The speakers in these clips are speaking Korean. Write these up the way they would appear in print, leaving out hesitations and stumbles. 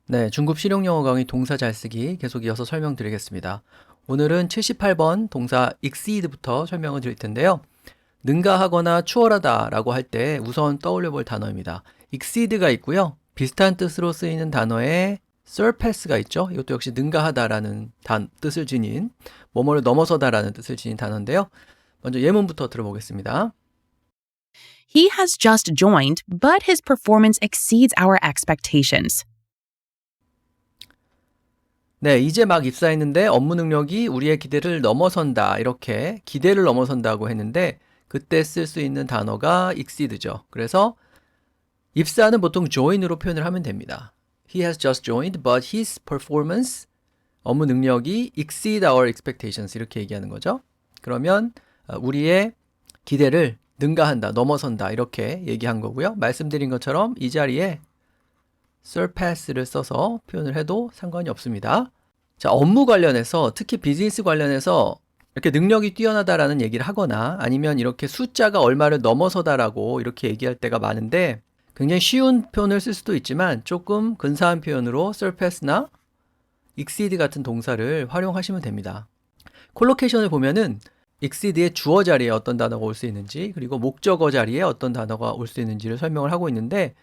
네, 중급 실용영어 강의 동사 잘 쓰기 계속 이어서 설명드리겠습니다. 오늘은 78번 동사 exceed부터 설명을 드릴 텐데요. 능가하거나 추월하다 라고 할 때 우선 떠올려 볼 단어입니다. exceed가 있고요. 비슷한 뜻으로 쓰이는 단어에 surpass가 있죠. 이것도 역시 능가하다라는 뜻을 지닌, 뭐뭐를 넘어서다라는 뜻을 지닌 단어인데요. 먼저 예문부터 들어보겠습니다. He has just joined, but his performance exceeds our expectations. 네, 이제 막 입사했는데 업무 능력이 우리의 기대를 넘어선다. 이렇게 기대를 넘어선다고 했는데 그때 쓸 수 있는 단어가 exceed죠. 그래서 입사는 보통 join으로 표현을 하면 됩니다. He has just joined, but his performance, 업무 능력이 exceed our expectations 이렇게 얘기하는 거죠. 그러면 우리의 기대를 능가한다, 넘어선다 이렇게 얘기한 거고요. 말씀드린 것처럼 이 자리에 surpass를 써서 표현을 해도 상관이 없습니다. 자, 업무 관련해서 특히 비즈니스 관련해서 이렇게 능력이 뛰어나다라는 얘기를 하거나 아니면 이렇게 숫자가 얼마를 넘어서다라고 이렇게 얘기할 때가 많은데 굉장히 쉬운 표현을 쓸 수도 있지만 조금 근사한 표현으로 surpass나 exceed 같은 동사를 활용하시면 됩니다. 콜로케이션을 보면은 exceed의 주어 자리에 어떤 단어가 올 수 있는지 그리고 목적어 자리에 어떤 단어가 올 수 있는지를 설명을 하고 있는데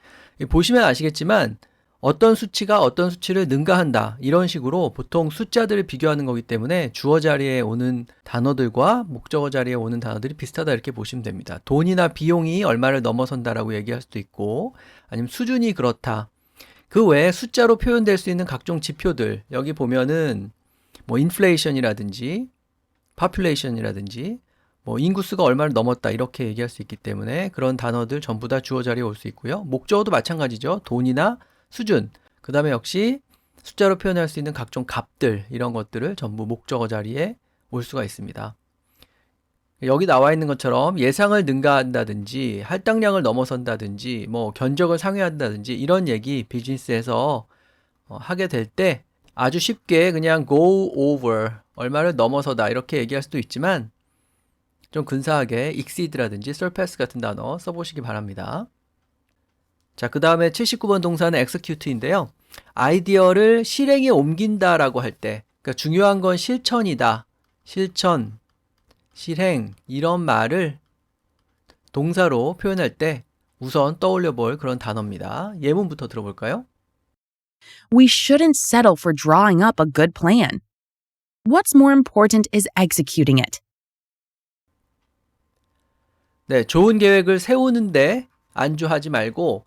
보시면 아시겠지만 어떤 수치가 어떤 수치를 능가한다 이런 식으로 보통 숫자들을 비교하는 거기 때문에 주어 자리에 오는 단어들과 목적어 자리에 오는 단어들이 비슷하다 이렇게 보시면 됩니다. 돈이나 비용이 얼마를 넘어선다라고 얘기할 수도 있고 아니면 수준이 그렇다. 그 외에 숫자로 표현될 수 있는 각종 지표들 여기 보면은 뭐 인플레이션이라든지 population이라든지 뭐 인구수가 얼마를 넘었다 이렇게 얘기할 수 있기 때문에 그런 단어들 전부 다 주어 자리에 올 수 있고요. 목적어도 마찬가지죠. 돈이나 수준, 그 다음에 역시 숫자로 표현할 수 있는 각종 값들 이런 것들을 전부 목적어 자리에 올 수가 있습니다. 여기 나와 있는 것처럼 예상을 능가한다든지 할당량을 넘어선다든지 뭐 견적을 상회한다든지 이런 얘기 비즈니스에서 하게 될 때 아주 쉽게 그냥 go over 얼마를 넘어서다 이렇게 얘기할 수도 있지만 좀 근사하게 exceed라든지 surpass 같은 단어 써보시기 바랍니다. 자, 그 다음에 79번 동사는 execute인데요. 아이디어를 실행에 옮긴다라고 할 때, 그러니까 중요한 건 실천이다, 실천, 실행 이런 말을 동사로 표현할 때 우선 떠올려 볼 그런 단어입니다. 예문부터 들어볼까요? We shouldn't settle for drawing up a good plan. What's more important is executing it. 네, 좋은 계획을 세우는데 안주하지 말고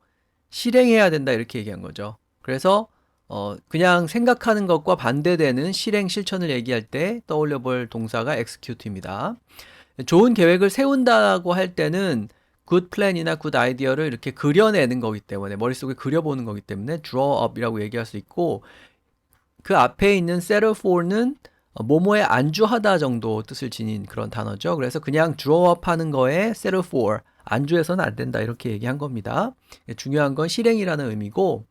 실행해야 된다 이렇게 얘기한 거죠. 그래서 그냥 생각하는 것과 반대되는 실행, 실천을 얘기할 때 떠올려 볼 동사가 execute입니다. 좋은 계획을 세운다고 할 때는 good plan이나 good idea를 이렇게 그려내는 거기 때문에 머릿속에 그려보는 거기 때문에 draw up이라고 얘기할 수 있고 그 앞에 있는 settle for는 뭐뭐에 안주하다 정도 뜻을 지닌 그런 단어죠. 그래서 그냥 draw up 하는 거에 settle for 안주해서는 안 된다 이렇게 얘기한 겁니다. 중요한 건 실행이라는 의미고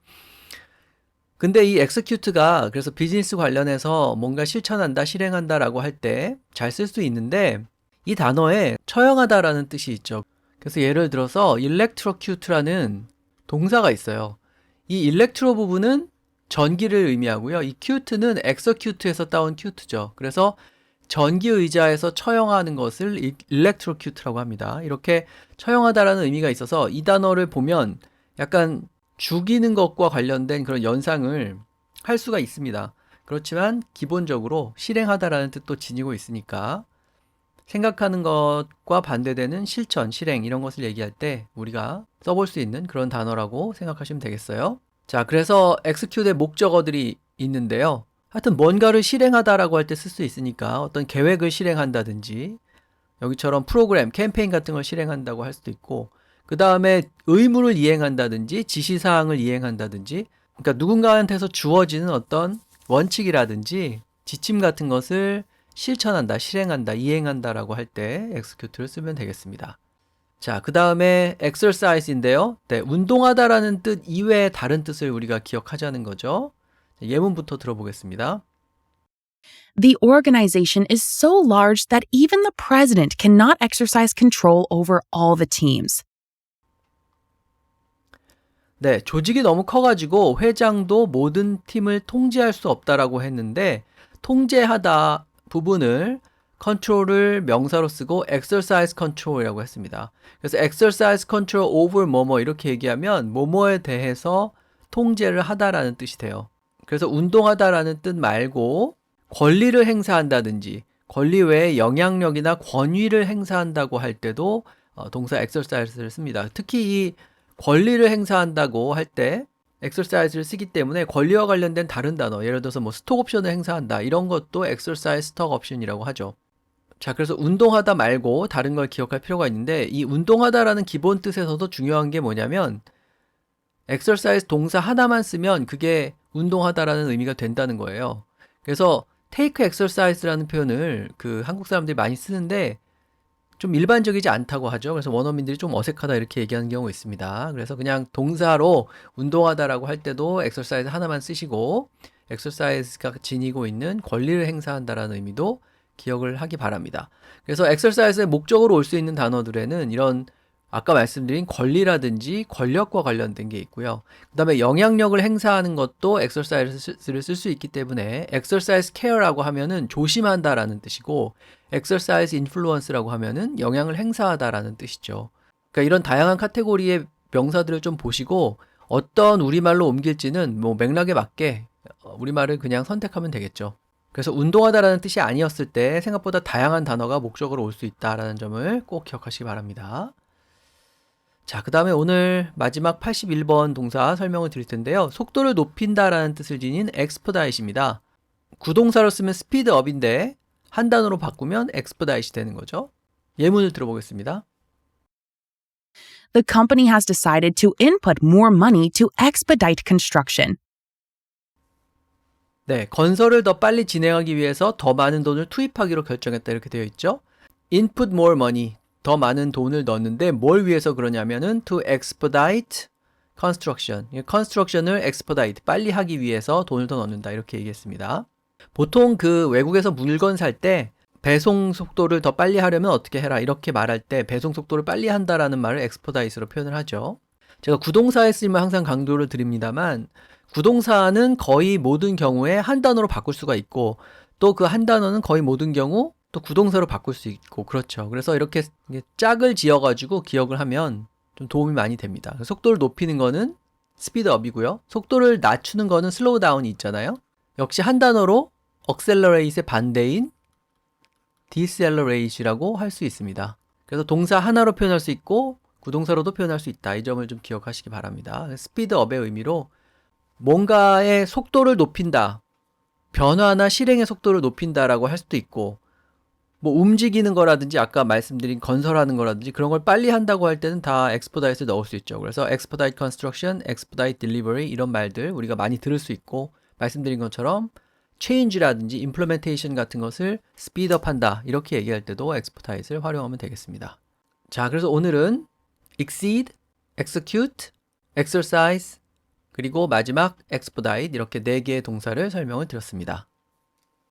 근데 이 execute가 그래서 비즈니스 관련해서 뭔가 실천한다, 실행한다 라고 할 때 잘 쓸 수 있는데 이 단어에 처형하다라는 뜻이 있죠. 그래서 예를 들어서 electrocute라는 동사가 있어요. 이 electro 부분은 전기를 의미하고요. 이 cute는 execute에서 따온 cute죠. 그래서 전기 의자에서 처형하는 것을 electrocute라고 합니다. 이렇게 처형하다라는 의미가 있어서 이 단어를 보면 약간 죽이는 것과 관련된 그런 연상을 할 수가 있습니다. 그렇지만 기본적으로 실행하다라는 뜻도 지니고 있으니까 생각하는 것과 반대되는 실천, 실행 이런 것을 얘기할 때 우리가 써볼 수 있는 그런 단어라고 생각하시면 되겠어요. 자, 그래서 execute의 목적어들이 있는데요. 하여튼 뭔가를 실행하다라고 할 때 쓸 수 있으니까 어떤 계획을 실행한다든지 여기처럼 프로그램, 캠페인 같은 걸 실행한다고 할 수도 있고 그 다음에 의무를 이행한다든지 지시사항을 이행한다든지 그러니까 누군가한테서 주어지는 어떤 원칙이라든지 지침 같은 것을 실천한다, 실행한다, 이행한다라고 할 때 execute를 쓰면 되겠습니다. 자, 그 다음에 exercise인데요. 네, 운동하다라는 뜻 이외의 다른 뜻을 우리가 기억하자는 거죠. 예문부터 들어보겠습니다. The organization is so large that even the president cannot exercise control over all the teams. 네, 조직이 너무 커가지고 회장도 모든 팀을 통제할 수 없다라고 했는데 통제하다 부분을 컨트롤을 명사로 쓰고 exercise control이라고 했습니다. 그래서 exercise control over 뭐뭐 이렇게 얘기하면 뭐뭐에 대해서 통제를 하다라는 뜻이 돼요. 그래서 운동하다라는 뜻 말고 권리를 행사한다든지 권리 외에 영향력이나 권위를 행사한다고 할 때도 동사 exercise를 씁니다. 특히 이 권리를 행사한다고 할 때 exercise를 쓰기 때문에 권리와 관련된 다른 단어, 예를 들어서 뭐 스톡 옵션을 행사한다 이런 것도 exercise 스톡 옵션이라고 하죠. 자, 그래서 운동하다 말고 다른 걸 기억할 필요가 있는데 이 운동하다라는 기본 뜻에서도 중요한 게 뭐냐면 exercise 동사 하나만 쓰면 그게 운동하다라는 의미가 된다는 거예요. 그래서 take exercise라는 표현을 그 한국 사람들이 많이 쓰는데 좀 일반적이지 않다고 하죠. 그래서 원어민들이 좀 어색하다 이렇게 얘기하는 경우가 있습니다. 그래서 그냥 동사로 운동하다라고 할 때도 exercise 하나만 쓰시고 exercise가 지니고 있는 권리를 행사한다라는 의미도 기억을 하기 바랍니다. 그래서 exercise의 목적으로 올 수 있는 단어들에는 이런 아까 말씀드린 권리라든지 권력과 관련된 게 있고요. 그 다음에 영향력을 행사하는 것도 exercise를 쓸 수 있기 때문에 exercise care라고 하면은 조심한다라는 뜻이고 exercise influence라고 하면은 영향을 행사하다라는 뜻이죠. 그러니까 이런 다양한 카테고리의 명사들을 좀 보시고 어떤 우리말로 옮길지는 뭐 맥락에 맞게 우리말을 그냥 선택하면 되겠죠. 그래서 운동하다라는 뜻이 아니었을 때 생각보다 다양한 단어가 목적으로 올 수 있다라는 점을 꼭 기억하시기 바랍니다. 자, 그 다음에 오늘 마지막 81번 동사 설명을 드릴 텐데요. 속도를 높인다라는 뜻을 지닌 expedite입니다. 구동사로 쓰면 speedup인데 한 단어로 바꾸면 expedite이 되는 거죠. 예문을 들어보겠습니다. The company has decided to input more money to expedite construction. 네, 건설을 더 빨리 진행하기 위해서 더 많은 돈을 투입하기로 결정했다 이렇게 되어 있죠. input more money, 더 많은 돈을 넣는데 뭘 위해서 그러냐면은 to expedite construction, construction을 expedite, 빨리 하기 위해서 돈을 더 넣는다 이렇게 얘기했습니다. 보통 그 외국에서 물건 살 때 배송 속도를 더 빨리 하려면 어떻게 해라 이렇게 말할 때 배송 속도를 빨리 한다라는 말을 expedite로 표현을 하죠. 제가 구동사에 쓰임을 항상 강조를 드립니다만 구동사는 거의 모든 경우에 한 단어로 바꿀 수가 있고 또 그 한 단어는 거의 모든 경우 또 구동사로 바꿀 수 있고 그렇죠. 그래서 이렇게 짝을 지어가지고 기억을 하면 좀 도움이 많이 됩니다. 속도를 높이는 거는 speed up이고요. 속도를 낮추는 거는 slow down이 있잖아요. 역시 한 단어로 accelerate의 반대인 decelerate이라고 할 수 있습니다. 그래서 동사 하나로 표현할 수 있고 구동사로도 표현할 수 있다. 이 점을 좀 기억하시기 바랍니다. speed up의 의미로 뭔가의 속도를 높인다. 변화나 실행의 속도를 높인다라고 할 수도 있고 뭐 움직이는 거라든지 아까 말씀드린 건설하는 거라든지 그런 걸 빨리 한다고 할 때는 다 expedite을 넣을 수 있죠. 그래서 expedite construction, expedite delivery 이런 말들 우리가 많이 들을 수 있고 말씀드린 것처럼 change라든지 implementation 같은 것을 speed up 한다 이렇게 얘기할 때도 expedite을 활용하면 되겠습니다. 자, 그래서 오늘은 exceed, execute, exercise 그리고 마지막 expedite 이렇게 4개의 동사를 설명을 드렸습니다.